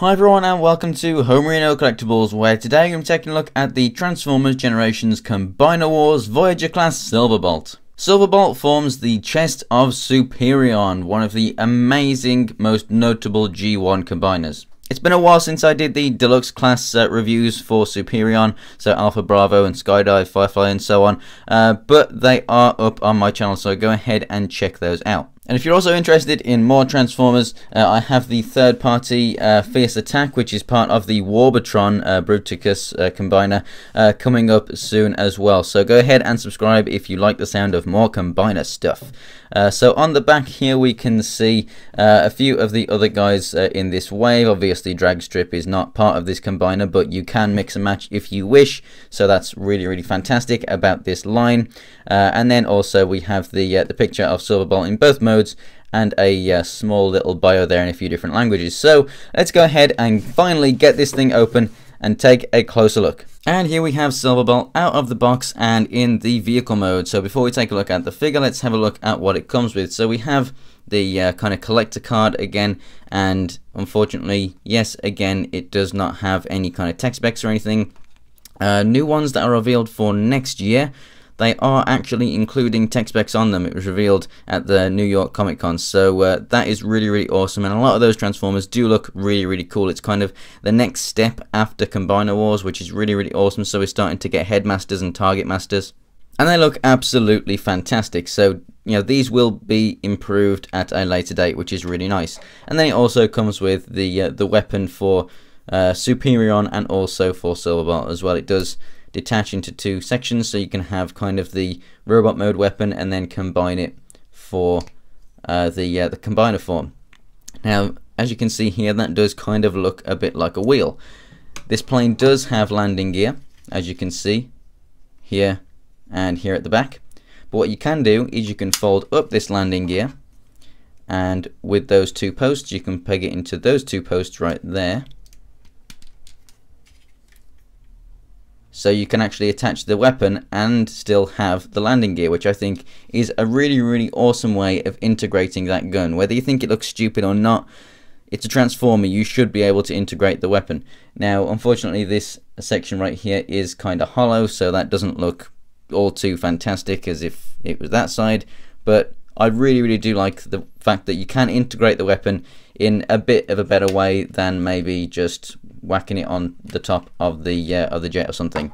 Hi everyone and welcome to Homerino Collectibles, where today I'm taking a look at the Transformers Generations Combiner Wars Voyager class Silverbolt. Silverbolt forms the chest of Superion, one of the amazing, most notable G1 combiners. It's been a while since I did the deluxe class reviews for Superion, so Alpha Bravo and Skydive, Firefly and so on, but they are up on my channel, so go ahead and check those out. And if you're also interested in more Transformers, I have the third-party Fierce Attack, which is part of the Warbotron Bruticus combiner, coming up soon as well. So go ahead and subscribe if you like the sound of more combiner stuff. So on the back here we can see a few of the other guys in this wave. Obviously Dragstrip is not part of this combiner, but you can mix and match if you wish. So that's really fantastic about this line. And then also we have the picture of Silverbolt in both modes, and a small little bio there in a few different languages. So let's go ahead and finally get this thing open and take a closer look. And here we have Silverbolt out of the box and in the vehicle mode. So before we take a look at the figure, let's have a look at what it comes with. So we have the kind of collector card again, and unfortunately, yes, again, it does not have any kind of tech specs or anything. New ones that are revealed for next year, they are actually including tech specs on them. It was revealed at the New York Comic Con, so that is really awesome, and a lot of those Transformers do look really cool. It's kind of the next step after Combiner Wars, which is really awesome. So we're starting to get Headmasters and Target Masters, and they look absolutely fantastic. So you know, these will be improved at a later date, which is really nice. And then it also comes with the weapon for Superion and also for Silverbolt as well. It does detach into two sections, so you can have kind of the robot mode weapon and then combine it for the combiner form. Now, as you can see here, that does kind of look a bit like a wheel. This plane does have landing gear, as you can see here and here at the back. But what you can do is you can fold up this landing gear, and with those two posts you can peg it into those two posts right there. So you can actually attach the weapon and still have the landing gear, which I think is a really awesome way of integrating that gun. Whether you think it looks stupid or not, it's a Transformer, you should be able to integrate the weapon. Now, unfortunately, this section right here is kind of hollow, so that doesn't look all too fantastic as if it was that side. But I really do like the fact that you can integrate the weapon in a bit of a better way than maybe just whacking it on the top of the jet or something.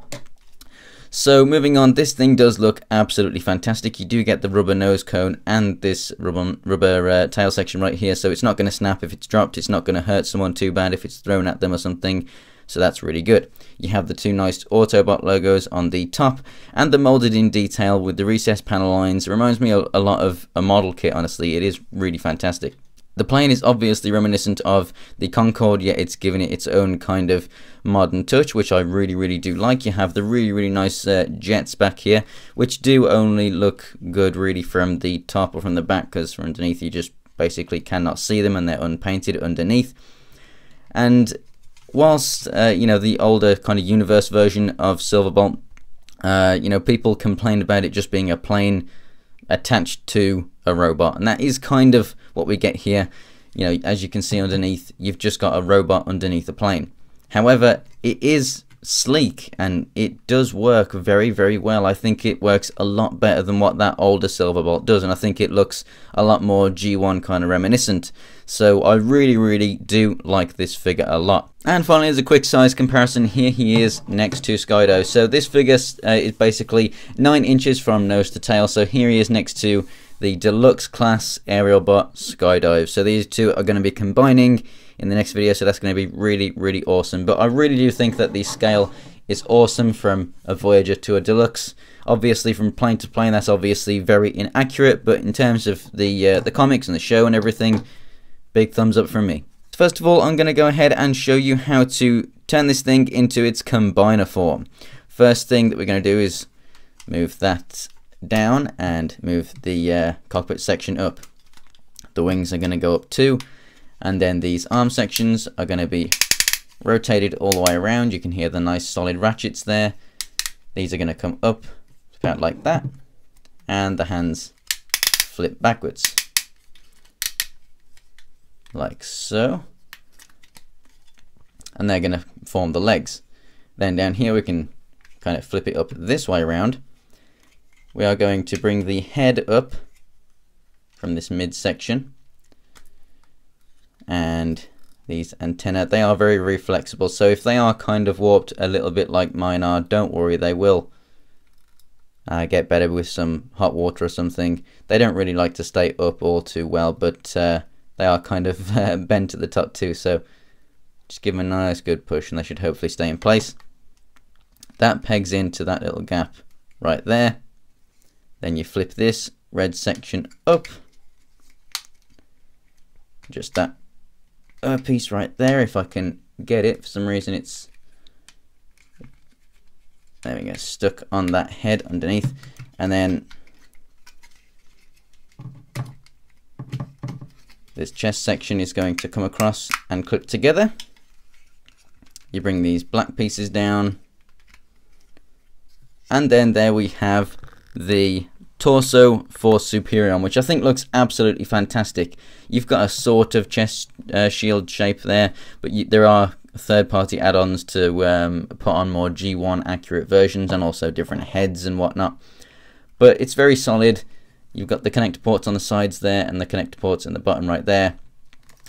So moving on, this thing does look absolutely fantastic. You do get the rubber nose cone and this rubber tail section right here, so it's not going to snap if it's dropped. It's not going to hurt someone too bad if it's thrown at them or something. So that's really good. You have the two nice Autobot logos on the top and the molded in detail with the recessed panel lines. It reminds me a lot of a model kit, honestly. It is really fantastic. The plane is obviously reminiscent of the Concorde, yet it's given it its own kind of modern touch, which I really do like. You have the really nice jets back here, which do only look good really from the top or from the back, because from underneath you just basically cannot see them, and they're unpainted underneath. And whilst you know, the older kind of universe version of Silverbolt, you know, people complained about it just being a plane attached to a robot, and that is kind of what we get here. You know, as you can see underneath, you've just got a robot underneath the plane. However, it is sleek and it does work very well. I think it works a lot better than what that older Silverbolt does, and I think it looks a lot more G1 kind of reminiscent. So I really do like this figure a lot. And finally, as a quick size comparison, here he is next to Skydive. So this figure is basically 9 inches from nose to tail. So here he is next to the deluxe class aerial bot Skydive. So these two are going to be combining in the next video, so that's going to be really awesome. But I really do think that the scale is awesome from a Voyager to a deluxe. Obviously from plane to plane, that's obviously very inaccurate, but in terms of the comics and the show and everything, big thumbs up from me. First of all, I'm going to go ahead and show you how to turn this thing into its combiner form. First thing that we're going to do is move that down and move the cockpit section up. The wings are going to go up too, and then these arm sections are going to be rotated all the way around. You can hear the nice solid ratchets there. These are going to come up about like that, and the hands flip backwards like so. and they're going to form the legs. Then down here we can kind of flip it up this way around. We are going to bring the head up from this midsection, and these antennae, they are very, very flexible, so if they are kind of warped a little bit like mine are, don't worry, they will get better with some hot water or something. They don't really like to stay up all too well, but they are kind of bent at the top too, so just give them a nice good push and they should hopefully stay in place. That pegs into that little gap right there. Then you flip this red section up, just that piece right there, if I can get it. For some reason it's, there we go, stuck on that head underneath. And then this chest section is going to come across and clip together. You bring these black pieces down, and then there we have the torso for Superion, which I think looks absolutely fantastic. You've got a sort of chest shield shape there, but there are third-party add-ons to put on more G1 accurate versions, and also different heads and whatnot. But it's very solid. You've got the connector ports on the sides there, and the connector ports in the bottom right there.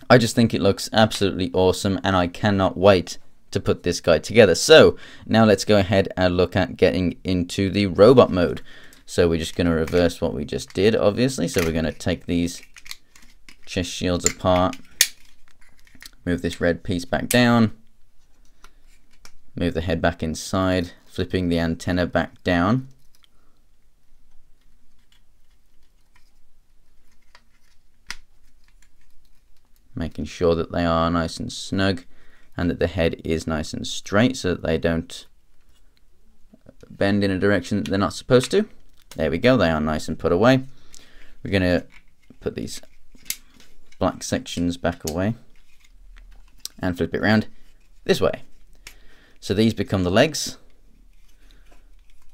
I just think it looks absolutely awesome, and I cannot wait to put this guy together. So now let's go ahead and look at getting into the robot mode. So we're just going to reverse what we just did, obviously. So we're going to take these chest shields apart, move this red piece back down, move the head back inside, flipping the antenna back down. Making sure that they are nice and snug and that the head is nice and straight so that they don't bend in a direction that they're not supposed to. There we go, they are nice and put away. We're going to put these black sections back away and flip it around this way. So these become the legs.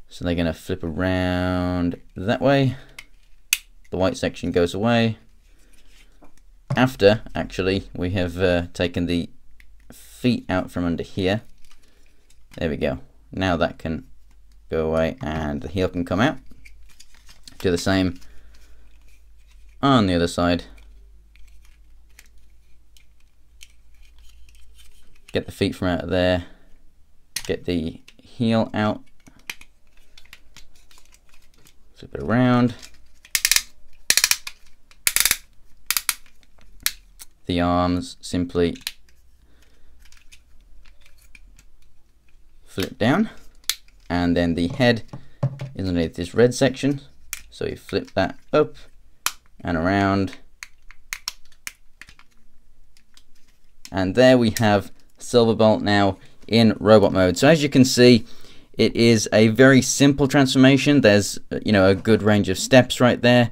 So they're going to flip around that way. The white section goes away. After, actually, we have taken the feet out from under here. There we go. Now that can go away and the heel can come out. Do the same on the other side. Get the feet from out of there. Get the heel out. Flip it around. The arms simply flip down, and then the head is underneath this red section, so you flip that up and around, and there we have Silverbolt now in robot mode. So as you can see, it is a very simple transformation. There's a good range of steps right there,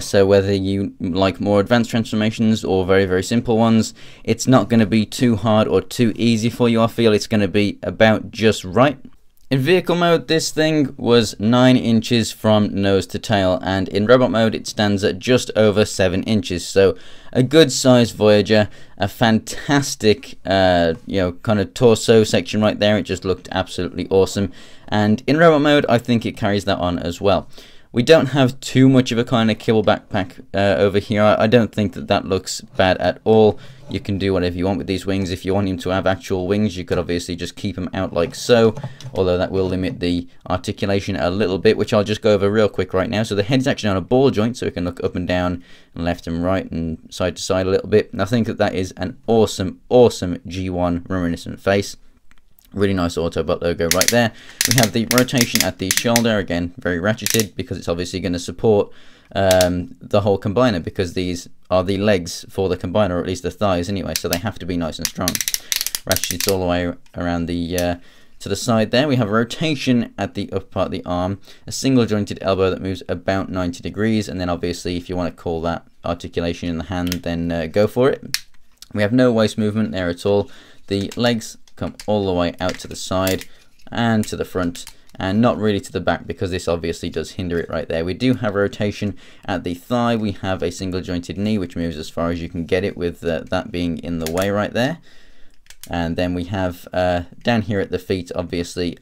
so whether you like more advanced transformations or very, very simple ones, it's not going to be too hard or too easy for you. I feel it's going to be about just right. In vehicle mode, this thing was 9 inches from nose to tail, and in robot mode it stands at just over 7 inches, so a good sized Voyager. A fantastic kind of torso section right there. It just looked absolutely awesome, and in robot mode I think it carries that on as well. We don't have too much of a kind of kibble backpack over here. I don't think that looks bad at all. You can do whatever you want with these wings. If you want him to have actual wings, you could obviously just keep them out like so, although that will limit the articulation a little bit, which I'll just go over real quick right now. So the head's actually on a ball joint, so it can look up and down and left and right and side to side a little bit. And I think that is an awesome, awesome G1 reminiscent face. Really nice Autobot logo right there. We have the rotation at the shoulder, again very ratcheted, because it's obviously going to support the whole combiner, because these are the legs for the combiner, or at least the thighs anyway, so they have to be nice and strong. Ratcheted all the way around the to the side there. We have a rotation at the upper part of the arm, a single jointed elbow that moves about 90 degrees, and then obviously if you want to call that articulation in the hand, then go for it. We have no waist movement there at all. The legs come all the way out to the side and to the front, and not really to the back, because this obviously does hinder it right there. We do have rotation at the thigh. We have a single jointed knee which moves as far as you can get it, with that being in the way right there. And then we have down here at the feet, obviously,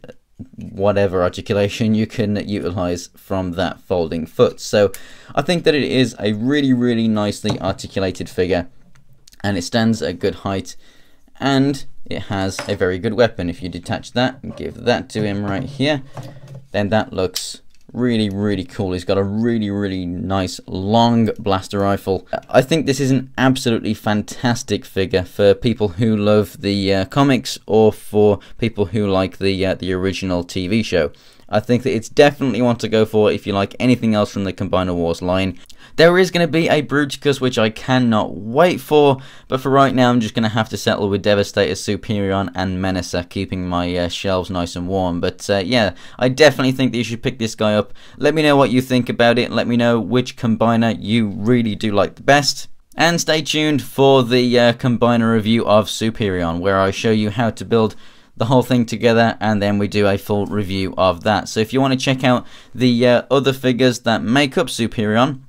whatever articulation you can utilize from that folding foot. So I think that it is a really nicely articulated figure, and it stands at good height, and it has a very good weapon. If you detach that and give that to him right here, then that looks really cool. He's got a really nice long blaster rifle. I think this is an absolutely fantastic figure for people who love the comics, or for people who like the original TV show. I think that it's definitely one to go for if you like anything else from the Combiner Wars line. There is going to be a Bruticus, which I cannot wait for, but for right now I'm just going to have to settle with Devastator, Superion and Menacer, keeping my shelves nice and warm. But yeah, I definitely think that you should pick this guy up. Let me know what you think about it. Let me know which Combiner you really do like the best. And stay tuned for the Combiner review of Superion, where I show you how to build the whole thing together, and then we do a full review of that. So if you want to check out the other figures that make up Superion,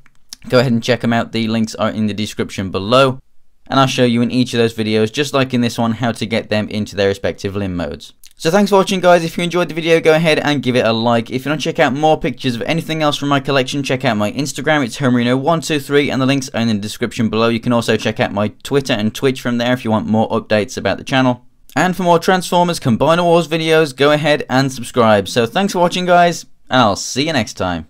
go ahead and check them out. The links are in the description below, and I'll show you in each of those videos, just like in this one, how to get them into their respective limb modes. So thanks for watching, guys. If you enjoyed the video, go ahead and give it a like. If you want to check out more pictures of anything else from my collection, check out my Instagram. It's Homerino123, and the links are in the description below. You can also check out my Twitter and Twitch from there if you want more updates about the channel. And for more Transformers Combiner Wars videos, go ahead and subscribe. So thanks for watching, guys, and I'll see you next time.